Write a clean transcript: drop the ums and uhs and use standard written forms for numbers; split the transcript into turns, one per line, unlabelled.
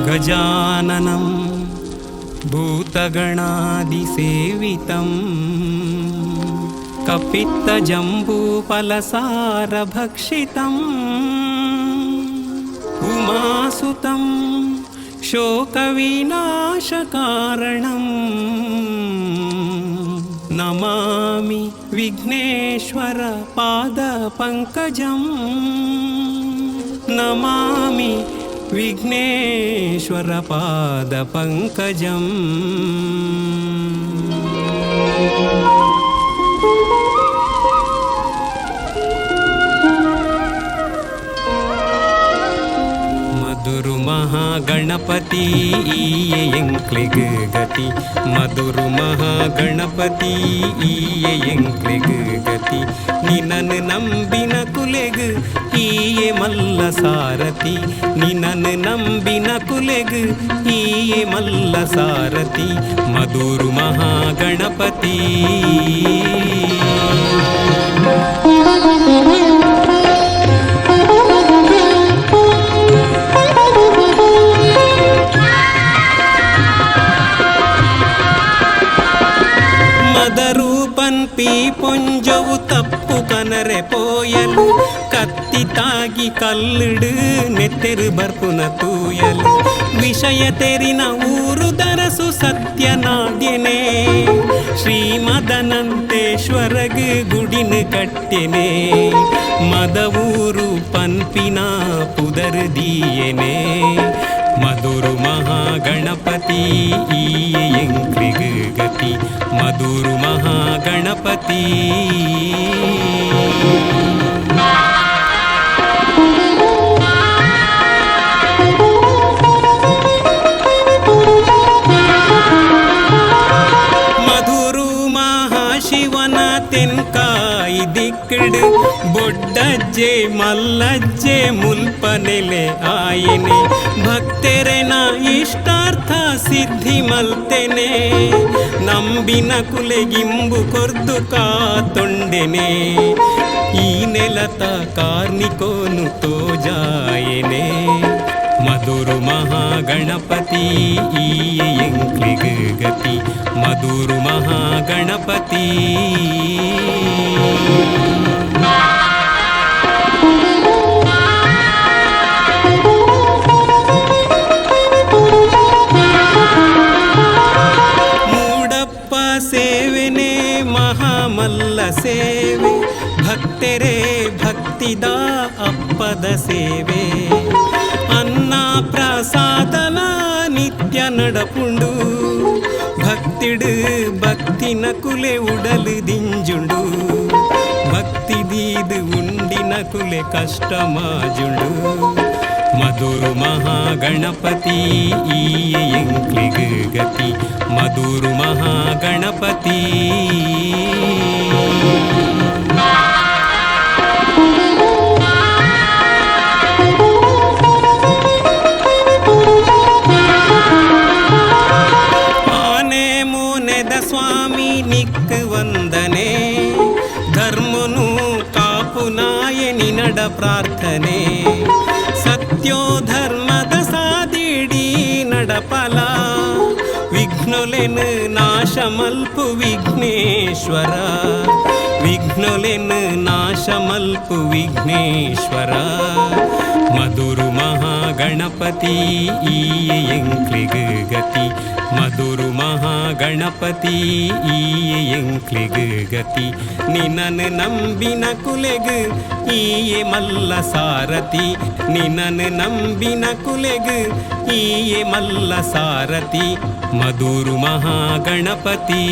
ಗಜಾನನಂ ಭೂತಗಣಾದಿಸೇವಿತಂ ಕಪಿತ್ತಜಂಬೂಫಲಸಾರಭಕ್ಷಿತಂ ಉಮಾಸುತಂ ಶೋಕವಿನಾಶಕಾರಣಂ ನಮಾಮಿ ವಿಘ್ನೇಶ್ವರ ಪಾದಪಂಕಜಂ ನಮಾಮಿ ವಿಘ್ನೇಶ್ವರ ಪಾದಪಂಕಜಂ. ಮಧುರು ಮಹಾಗಣಪತಿ ಈಯೆ ಎಂಕ್ಲೆಗ್ ಗತಿ, ಮಧುರು ಮಹಾಗಣಪತಿ ಈಯೆ ಎಂಕ್ಲೆಗ್ ಗತಿ, ನಿನನು ನಂಬಿನ ಕುಲೆಗ್ ಈಯೆ ಮಲ್ಲ ಸಾರಥಿ, ನಿನನು ನಂಬಿನ ಕುಲೆಗ್ ಈಯೆ ಮಲ್ಲ ಸಾರಥಿ, ಮಧುರು ಮಹಾಗಣಪತಿ. మదరూపన్ పీ పొంజవు తప్పు కనరె పోయలు, కత్తి తాగి కల్లుడు నెత్తెరు బర్పున తూయలు, విషయ తెరిన ఊరు దరసు సత్యనాడ్యనే, శ్రీమదనంతేశ్వరగ్ గుడిని కట్టెనే, మద ఊరు పన్పిన పుదరు దీయనే, మధురు మహాగణపతి ఈయೆ ಎಂಕ್ಲೆಗ್ ಗತಿ, ಮಧುರು ಮಹಾಗಣಪತಿ. ಮಧುರು ಮಹಾಶಿವನ ತೆನ್ಕಾಯಿ ದಿಕ್ಕಡು, ಬೊಡ್ಡಜ್ಜೆ ಮಲ್ಲಜ್ಜೆ ಮುಲ್ಪನೆಲೆ ಆಯನೆ, ಭಕ್ತೆರೆನ ಇಷ್ಟಾರ್ಥ ಸಿದ್ಧಿ ಮಲ್ತೆನೆ, ನಂಬಿನ ಕುಲೆಗಿಂಬು ಕೊರ್ದು ಕಾತೊಂಡೆನೆ, ಈ ನೆಲತ ಕಾರ್ನಿಕೋನು ತೋಜಾಯನೆ, ಮಧುರು ಮಹಾಗಣಪತಿ ಈಯೆ ಎಂಕ್ಲೆಗ್ ಗತಿ, ಮಧುರು ಮಹಾಗಣಪತಿ. ಮೂಡಪ್ಪ ಸೇವೆನೆ ಮಹಾಮಲ್ಲ ಸೇವೆ, ಭಕ್ತೆರೆ ಭಕ್ತಿದ ಅಪ್ಪದ ಸೇವೆ, ಅನ್ನ ಪ್ರಸಾದನ ನಿತ್ಯ ನಡಪುಂಡು, ಭಕ್ತಿಡು ಭಕ್ತಿನ ಕುಲೆ ಉಡಲು ದಿಂಜುಂಡು, ಭಕ್ತಿ ದೀದು ಉಂಡಿನ ಕುಲೆ ಕಷ್ಟ ಮಾಜುಂಡು, ಮಧುರು ಮಹಾಗಣಪತಿ ಈಯೆ ಎಂಕ್ಲೆಗ್ ಗತಿ, ಮಧುರು ಮಹಾಗಣಪತಿ. ಆನೆ ಮೂನೆದ ಸ್ವಾಮಿ ನಿಕ್ ವಂದನೆ, ಧರ್ಮನು ಕಾಪುನಾಯನಿ ನಡ ಪ್ರಾರ್ಥನೆ, ಸತ್ಯೋ ಧರ್ಮದ ಸಾದಿಡಿ ನಡಪಲ, ವಿಘ್ನೊಲೆನ್ ನಾಶಮಲ್ಪು ವಿಘ್ನೇಶ್ವರ, ವಿಘ್ನೊಲೆನ್ ನಾಶಮಲ್ಪು ವಿಘ್ನೇಶ್ವರ, ಮಧುರು ಮಹಾಗಣಪತಿ ಈಯೆ ಎಂಕ್ಲೆಗ್ ಗತಿ, ಮಧುರು ಮಹಾಗಣಪತಿ ಈಯೆ ಎಂಕ್ಲೆಗ್ ಗತಿ, ನಿನನು ನಂಬಿನ ಕುಲೆಗ್ ಈಯೆ ಮಲ್ಲ ಸಾರಥಿ, ನಿನನು ನಂಬಿನ ಕುಲೆಗ್ ಈಯೆ ಮಲ್ಲ ಸಾರಥಿ, ಮಧುರು ಮಹಾಗಣಪತಿ.